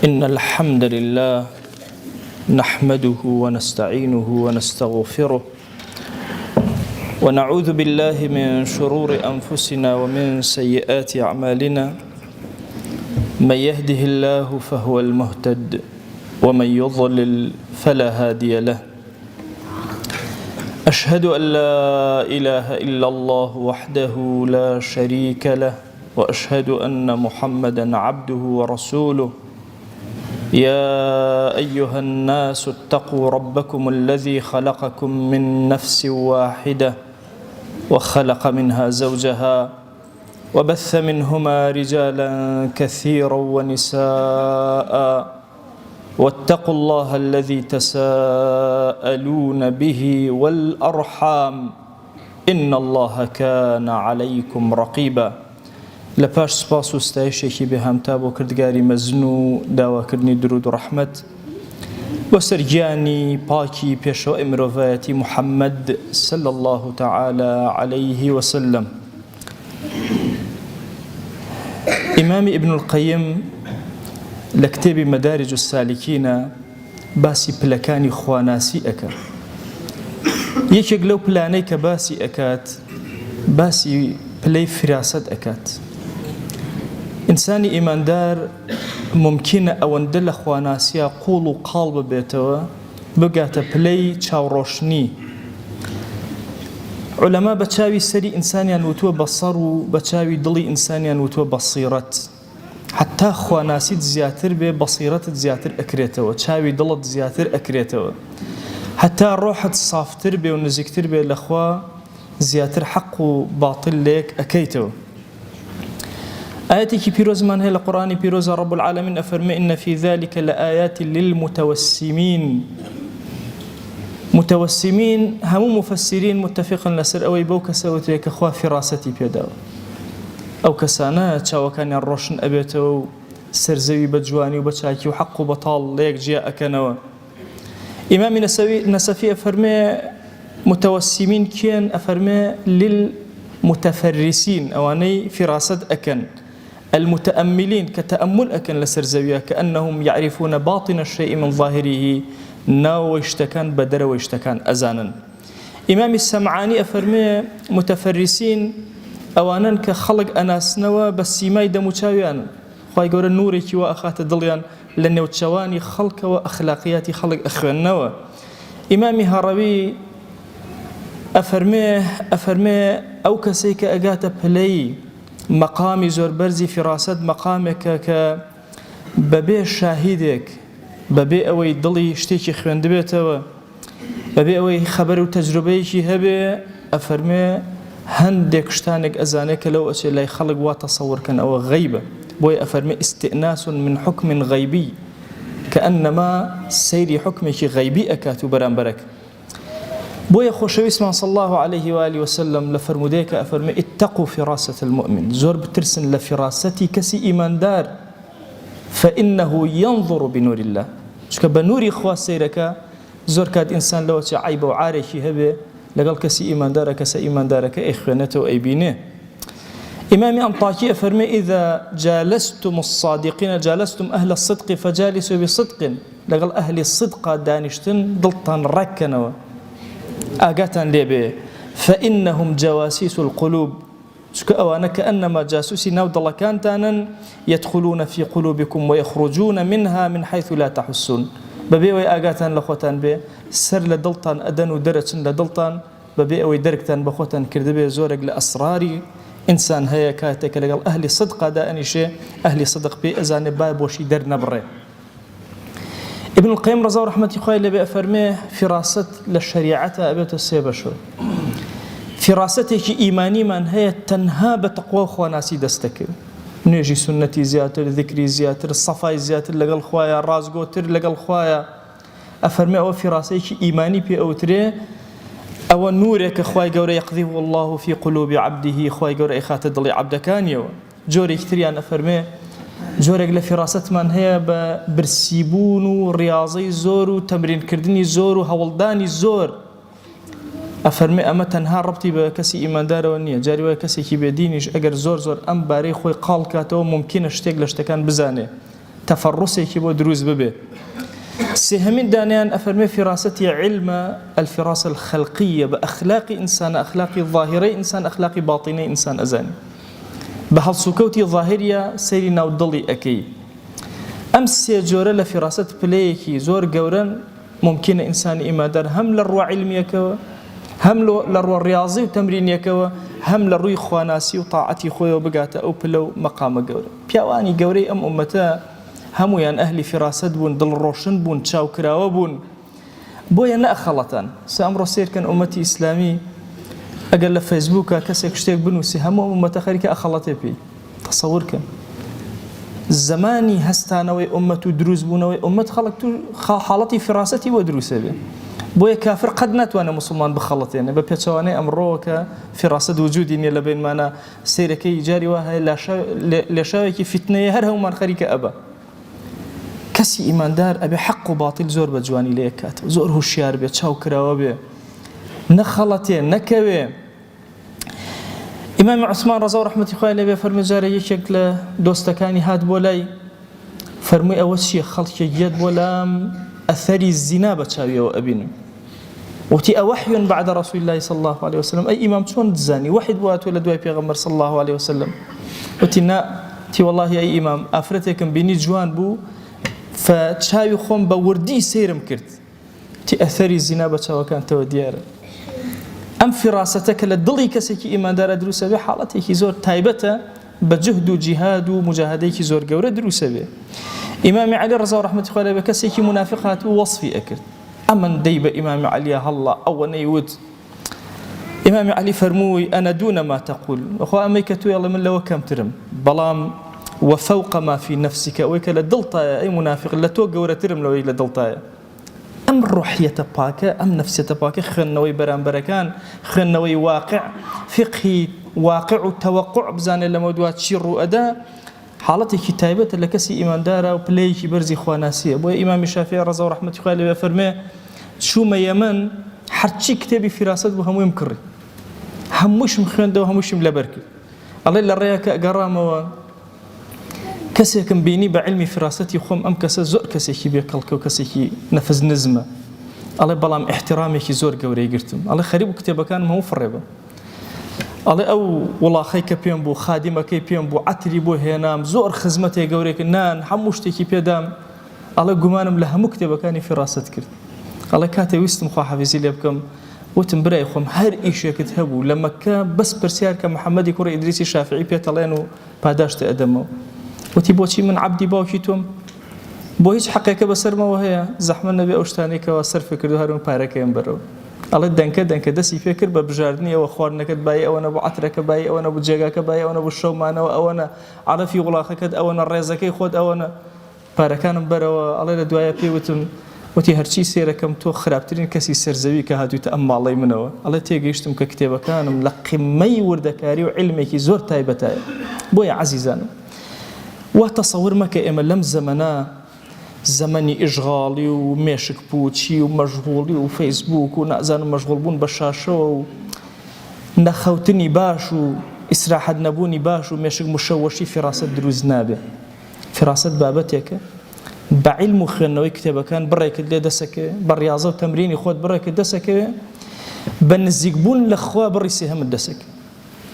إن الحمد لله نحمده ونستعينه ونستغفره ونعوذ بالله من شرور أنفسنا ومن سيئات أعمالنا من يهده الله فهو المهتد ومن يضلل فلا هادي له أشهد أن لا إله إلا الله وحده لا شريك له وأشهد أن محمدًا عبده ورسوله يا أيها الناس اتقوا ربكم الذي خلقكم من نفس واحدة وخلق منها زوجها وبث منهما رجالا كثيرا ونساء واتقوا الله الذي تساءلون به والأرحام إن الله كان عليكم رقيبا. لپاش سپاس و ستایشێکی بێهامتا بۆ کردگاری مەزن و داواکردنی درود و ڕەحمەت بۆ سەرگیانی پاکی پێشەوەی مرۆڤایەتی محەممەد صلی الله تعالى عليه وسلم. ئیمامی ابن القەیم لە کتێبی مەدارج السالکینە باسی پلەکانی خواناسی ئەکات. یەکێک لەو پلانەی کە باسی ئەکات باسی پلەی فراست ئەکات. ئینسانی ئیماندار ممکنە ئەوەندە لە خواناسیە قوڵ و قاڵ ببێتەوە بگاتە پلەی چاوڕۆشنی. عولەما بە چاوی سەری ئینسانیان وتووە بەسەڕ و بە چاوی دڵی ئینسانیان وتووە بەسیرەت. حتا خواناسیت زیاتر بێ بەسیرەتت زیاتر ئەکرێتەوە، چاوی دڵت زیاتر ئەکرێتەوە. حتا ڕۆحت سافتر بێ و نزیکتر بێ لەخوا زیاتر حەق و باتڵ لێک ئەکەیتەوە. آياتي بيروز من هي القرآن بيروز رب العالمين أفرمي إن في ذلك لآيات للمتوسمين. متوسمين هم مفسرين متفقا لسر أوي بو كسوتي كخوا فراستي بيداو أو كسانا تشاو كان الروشن أبيتو سرزوي بجواني وبتشاكي وحق بطال ليك جاء كنوا. إمام نسفي أفرمي متوسمين كين أفرمي للمتفرسين أواني فراسة أكن المتأملين كتأمل أكن لسرزوية كأنهم يعرفون باطن الشيء من ظاهره ناو اشتكان بدر واشتكان أزانا. إمام السمعاني أفرمي متفرسين أوانا كخلق أناس نوا بس ما يدمو تشاويان خواهي قول النوري وأخات دليان لأنه تشواني خلق وأخلاقيات خلق أخوان نوا. إمام هروي أفرمي أو كسيك أجات بلي مقامي زور برزي فراست مقامك ببي شاهدك ببي أوي ضلي شتيكي خوان دبيتوا ببي أوي خبر وتجربيكي هبي أفرمي هندك شتانك أزانك لو أشي لا يخلق وتصور كان أو غيبة بوي أفرمي استئناس من حكم غيبي كأنما سيري حكمك غيبي أكاتو برانبرك. بويا خوشويسمان صلى الله عليه وآله وسلم لفرموديك أفرمي اتقوا فراسة المؤمن زور بترسن لفراستي كسي إيمان دار فإنه ينظر بنور الله. شكا بنوري إخوة سيرك زور كاد إنسان لو عيب وعاركي هبه لقال كسي إيمان دارك كسي إيمان دارك إخوانته أيبينه. إمامي أنطاكي أفرمي إذا جالستم الصادقين جالستم أهل الصدق فجالسوا بصدق لقال أهل الصدق دانشتن ضلطان ركنوا آقاتان ليبي فإنهم جواسيس القلوب. شكا أوانا كأنما جاسوسي نود الله كانتانا يدخلون في قلوبكم ويخرجون منها من حيث لا تحسون. ببي وي آقاتان لخوتان بي سر لدلطان أدن ودرتن لدلطان ببي وي دركتان بخوتان كردبي زورق لأسراري إنسان هيا كاتك لقال أهل صدق دائني شيء أهل صدق بي أزاني باب وشي در نبري. ابن القيم رضا ورحمة الله اللي بأفرميه فراسة للشريعة أبيت السيبشو فراستك إيماني من هي تنها بتقوى خواناسي دستك نيجي سنتي زياتر ذكري زياتر الصفاي زياتر لقل خوايا الراس قوتر لقل خوايا أفرمي أو فراستك إيماني بي أوتري أو نورك خواي قوري يقذف الله في قلوب عبده خواي قوري إخات دلي عبدكانيو جوري كتريان أفرمي جورك لفراستمان هي برسيبون ورياضي زور وتمرين كردني زور وهولداني زور. أفرمي أما تنها ربطي بكسي إيمان دار ونية جاري وكسي كي بدينيش أجر زور أم باري خوي قال كاتو ممكن اشتاق لشتكان بزانه تفرسێکی بۆ دروست ببێ. سێهەمین دانیان ئەفەرمێ فراستي علم الفراسة الخلقية بأخلاق إنسان، أخلاق ظاهري إنسان، أخلاق باطني إنسان أزاني بهەڵسوکەوتی ظاهریە سەیری ناودڵی ئەەکەی. ئەم سێ جۆرە لە فراست پلەیەکی زۆر گەورەن ممکنە ئینسانی ئیماندار هەم لە ڕووە عیلمیەکەوە، هەم لە ڕووە ڕیاضی و تەمرینیەکەوە، هەم لە ڕووی خواناسی و تاعەتی خۆیەوە بگاتە ئەو پلە و مەقامە گەورە. پیاوانی گەورەی ئەم ئومەتە هەمویان ئەهلی فراست بوون، دڵڕۆشن بوون، چاوکراوە بوون، بۆیە نەئەخەڵەتان. ئەمڕۆ سیرکەن ئومەتی ئیسلامی ئەگەر لە فەیسبووکە کەسێک شتێک بنووسی هەموو ئومەتە خەریکە ئەخەڵەتێ پێی. تەسەوورکە زمانی هەستانەوەی ئومەت و دروست بوونەوەی ئومەت خەڵک حاڵەتی فراسەتی وە دروستە بێ. بۆیە کافر قەت ناتوانێت مسلمان بخەڵەتێنێ بە پێچەوانەی ئەمڕۆوە کە فراست وجودی نییە لە بینمانە. سیرەکەی جاری وا هەیە لێشاوێکی فتنەیە هەر هەمومان خەریکە ئەبە. کەسی ئیماندار ئەبێ حەق و باتیل زۆر بە جوانی لێ کاتەوە، زۆر هوشیار بێ، چاوکراوە بێ، نەخەڵەتێ نەکەوێ. ئیمامی عوسمان ڕەزا و ڕەحمەتی خوای لێبێ فەرمووی جارە یەکێک لە دۆستەکانی هات بۆ لای، فەرمووی ئەوە چییە؟ خەڵکێک گێت بۆ لام ئەثەری زینا بە چاویەوە ئەبینم. وتی ئەوەحی بعد رسول الله صلى الله عليه وسلم. ئەی ئیمام چۆن دزانی؟ وحید بۆ هاتووە لە دوای پێغەمبەر صلى الله عليه وسلم. وتی نا، تی والله ئەی ئیمام ئافرەتێکم بینی جوان بوو فچاوی خۆم بە وردی سیرم کرد. تی ئەثەری زینا بە چاوەکانتەوە دیارە. ئەم فراستە کە لە دڵی کەسێکی ئیماندارە دروستە بێ حاڵەتێکی زۆر تایبەتە بە جهد و جیهاد و مجاهدەیەکی زۆر گەورە دروستە بێ. ئیمامی عەلی ڕەزا و ڕەحمەتی خوای لێبێ کەسێکی منافق هاتووە وەصفی ئەکرد. ئەمن دەی بە ئیمامی عەلیە هەڵڵا ئەوە نەیوت. ئیمامی عەلی فەرمووی ئەنە دوونە ما تەقول، وەخوا ئەمەی کە توێڵێ من لەوە کەمترم، بەڵام وفوق ما في نفسك ئەوەی کە لە دڵتایە ئەی منافق لە تۆ گەورەترم لەوەی لە دڵتایە. ئەم ڕوحیەتە پاکە، ئەم نەفسیەتە پاکە خوێندنەوەی بەرامبەرەکان، خوێندنەوەی واقع، فقهی واقع و تەوەقع بزانێت لەمە دوات چی ڕوئەدا، حاڵەتێکی تایبەتە لە کەسی ئیماندارە و پلەیەکی بەرزی خواناسیە. بۆیە ئیمامی شافعی ڕەزا و ڕەحمەتی خوای لێبێ فەرمێ چوومە یەمەن هەرچی کتێبی فراست بوو هەموویم کڕی، هەمووشم خوێندەوە، هەمووشم لەبەر کرد. ئەڵێ لە ڕێیە کە ئەگەڕامەوە کەسێکم بینی بە علمی فراسەتی خۆم ئەم کەسە زۆر کەسێکی بێکەڵکە و کەسێکی نەفز نزمە. ئەڵێ بەڵام احترامێکی زۆر گەورەی گرتم. ئەڵێ خەریب و کتێبەکانم هەموو فڕێبە. ئەڵێ ئەو وڵاخەی کە پێم بوو، خادیمەکەی پێم بوو، عەتری بۆ هێنام، زۆر خزمەتێک گەورەی کرد، نان هەموو شتێکی پێدام. ئەڵێ گومانم لە هەموو کتێبەکانی فراست کرد. ئەڵێ کاتێ ویستم خوا حەفیزی لێ بکەم، وتم برای خۆم هەر ئیشێکت هەبوو لە مەککە بەس پرسیار کە محەممەدی کوڕی ئیدریسی شافعی پێتەڵێن و پاداشتە ئەدەمەوە. وتی بۆچی من عەبدی باوکی تۆم؟ بۆ هیچ حەقێکە بەسەرمەوە هەیە؟ زەحمە نەبێ ئەو شتانێکەوە سەرفە کردو هەرون پارەکەیان بەرەوە. ئەڵێ دەنکە دەستی پێ کرد بە بژاردننیەوە، خواردنەکەت بای ئەوەنە بوو، عەترەکە بای ئەوەنە بوو، جێگاکە بای ئەوەنە بوو، شەومانەوە ئەوەنە، عەرەفی وڵاخەکەت ئەوەنە، ڕێزەکەی خۆت ئەوەنە، پارەکانم بەرەوە. ئەڵێ لە دوایە پێوتم وتی هەرچی سێرەکەم تۆ خراپترین کەسی سەرزەوی کە هاتوویتە ئەم ماڵەی منەوە. ئەڵێ تێگەیشتم کە کتێبەکانم لە قیمەی وردەکاری و علمێکی زۆر تایبەتایە. بۆیە عەزیزانم وا تەسەور مەکە ئێمە لەم زەمەنە زەمەنی ئیشغاڵی و مێشک پوچی و مەشغوڵی و فەیسبووک و نازانم مەشغوڵ بوون بە شاشەوە و نەخەوتنی باش و ئیسراحەت نەبوونی باش و مێشک مشەوەشی فراست دروست نابێ. فراست بابەتێکە بە عیلم و خوێندنەوەی کتێبەکان بڕێکت لێ دەسەکەوێ، بە ڕیاضە و تەمرینی خۆت بڕێکت دەسەکەوێ، بە نزیکبوون لە خوا بڕی سێهەمت دەسەکە.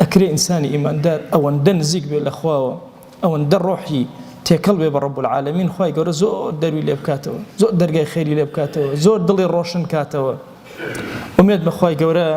ئەکرێ ئینسانی ئیماندار ئەوەندە نزیک بێ لە خواوە، ئەوەندە ڕۆحی تێکەڵ بێ بە ڕەب العالەمین، خوای گەورە زۆر دەروی لێ بکاتەوە، زۆر دەرگای خێری لێ بکاتەوە، زۆر دڵی ڕۆشن کاتەوە. ئومێد بە خوای گەورە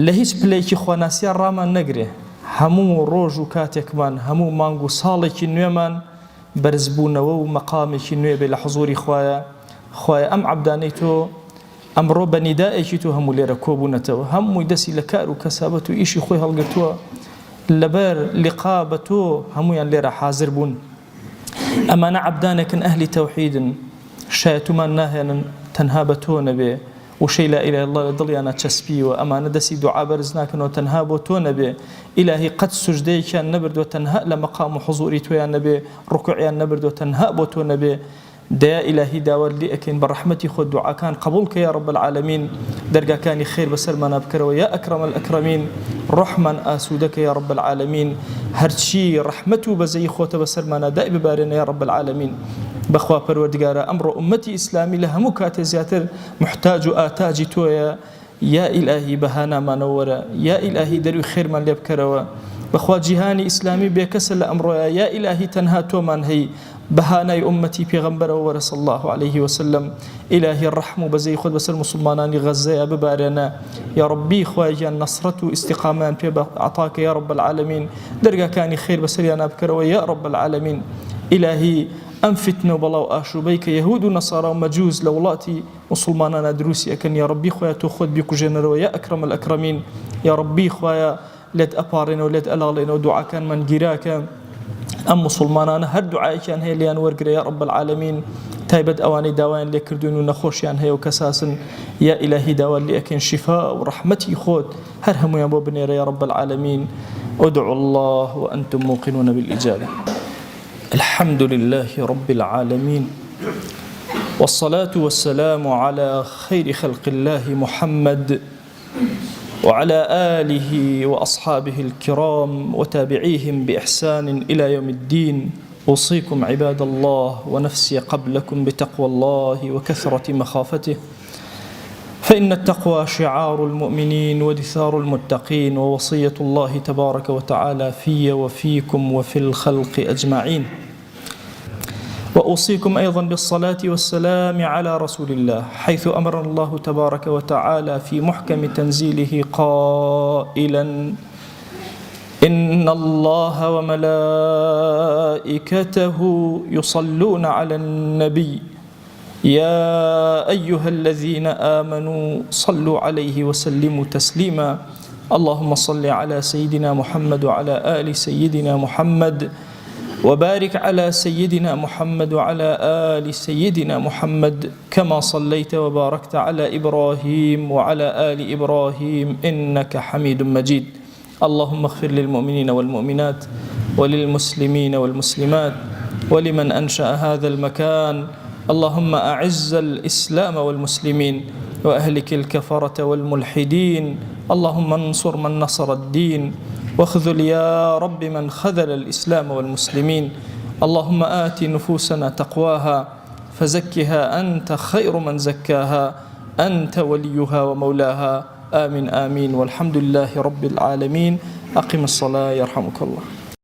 لە هیچ پلەیەکی خواناسیە ڕامان نەگرێ، هەموو ڕۆژ و کاتێکمان، هەموو مانگ و ساڵێکی نوێمان بەرزبوونەوە و مەقامێکی نوێ بێ لە حوزوری خوایە. خوایە ئەم عەبدانەی تۆ ئەمڕۆ بە نیدائێکی تۆ هەموو لێرە کۆبوونەتەوە، هەمووی دەستی لە کار و کەسابەت و ئیشی خۆی هەڵگرتووە، لەبەر لقا بە تۆ هەمویان لێرە حازر بوون. ئەمانە عەبدانێکن ئەهلی تەوحیدن، شایەتومان ناهێنن تەنها بە تۆ نەبێ وشەی لا ئیلاهە ئیلڵا لە دڵیانە چەسپیوە، ئەمانە دەستی دوعا بەرز ناکەنەوە تەنها بۆ تۆ نەبێ، ئیلاهی قەت سوژدەیەکیان نەبردووە تەنها لە مەقام و حوزوری تۆیان نەبێ، ڕوکوعیان نەبردووە تەنها بۆ تۆ نەبێ. دەیا ئیلاهی داوات لێ ئەکەین بە ڕەحمەتی خۆت دوعاکان قبوڵ کە یا ڕەب العالەمین، دەرگاکانی خێر بەسەرمانە بکەرەوە یا ئەکرەم الئەکرەمین، ڕحمان ئاسوودەکە یا ڕەب العالەمین، هەرچی ڕەحمەت و بەزەی خۆتە بەسەرمانە دای ببارێنە یا رب العالمین. بەخوا پەروەردگارە ئەمڕۆ ئومەتی ئیسلامی لە هەموو کاتێ زیاتر محتاج و ئاتاجی تۆیە. یا ئیلاهی بەهانامانەوە وەرە، یا ئیلاهی دەروی خێرمان لێ بکەرەوە. بەخوا جیهانی ئیسلامی بێکەسە لە ئەمڕۆیە، یا ئیلاهی تەنها تۆمان هەی بەهانای ئومەتی پێغەمبەرەوە وەرە صلی الله عليه وسلم. ئیلاهی ڕەحم و بەزەی خۆت بەسەر موسڵمانانی غەزەیە ببارێنە یا ربی خوایان نەسرەت و ئیستیقامیان پێ عەتاکە یا رب العالمین. دەرگاکانی خێر بەسەریان بکەرەوە یا رب العالمین. ئیلاهی ئەم فتنە و بەڵاو ئاشوبەی کە یەهود و نەسارا و مەجووس لە وڵاتی موسڵمانانە دروستی ئەکەن یا ربی خوایە تۆ خۆت بیکوژێنەرەوە یا ئەکرەم الئەکرەمین. یا ربی خوایە لێت ئەپارێنەوە لێت ئەلاڵێنەوە دوعاکانمان گیراکە. ئەم موسڵمانانە هەر دوعایەکیان هەیە لیان وەرگرە یا رب العالمین. تایبەت ئەوانەی داوایان لێکردوون و نەخۆشیان هەیە و کەساسن یا ئیلاهی داوا لێ ئەکەن شیفا و ڕەحمەتی خۆت هەر هەمویان بۆ بنێرە یا رب العالمین. ادعوا الله وأنتم موقنون بالإجابة. الحمد لله رب العالمين، والصلاة والسلام على خير خلق الله محمد وعلى آله وأصحابه الكرام وتابعيهم بإحسان إلى يوم الدين. أوصيكم عباد الله ونفسي قبلكم بتقوى الله وكثرة مخافته، فإن التقوى شعار المؤمنين ودثار المتقين، ووصية الله تبارك وتعالى في وفيكم وفي الخلق أجمعين. وأوصيكم أيضا بالصلاة والسلام على رسول الله، حيث أمر الله تبارك وتعالى في محكم تنزيله قائلا: إن الله وملائكته يصلون على النبي يا أيها الذين آمنوا صلوا عليه وسلموا تسليما. اللهم صل على سيدنا محمد وعلى آل سيدنا محمد، وبارك على سيدنا محمد وعلى آل سيدنا محمد، كما صليت وباركت على إبراهيم وعلى آل إبراهيم إنك حميد مجيد. اللهم اغفر للمؤمنين والمؤمنات وللمسلمين والمسلمات ولمن أنشأ هذا المكان. اللهم أعز الإسلام والمسلمين وأهلك الكفرة والملحدين. اللهم انصر من نصر الدين، واخذل يا رب من خذل الإسلام والمسلمين. اللهم آت نفوسنا تقواها فزكها أنت خير من زكاها، أنت وليها ومولاها. آمين آمين، والحمد لله رب العالمين. أقم الصلاة يرحمك الله.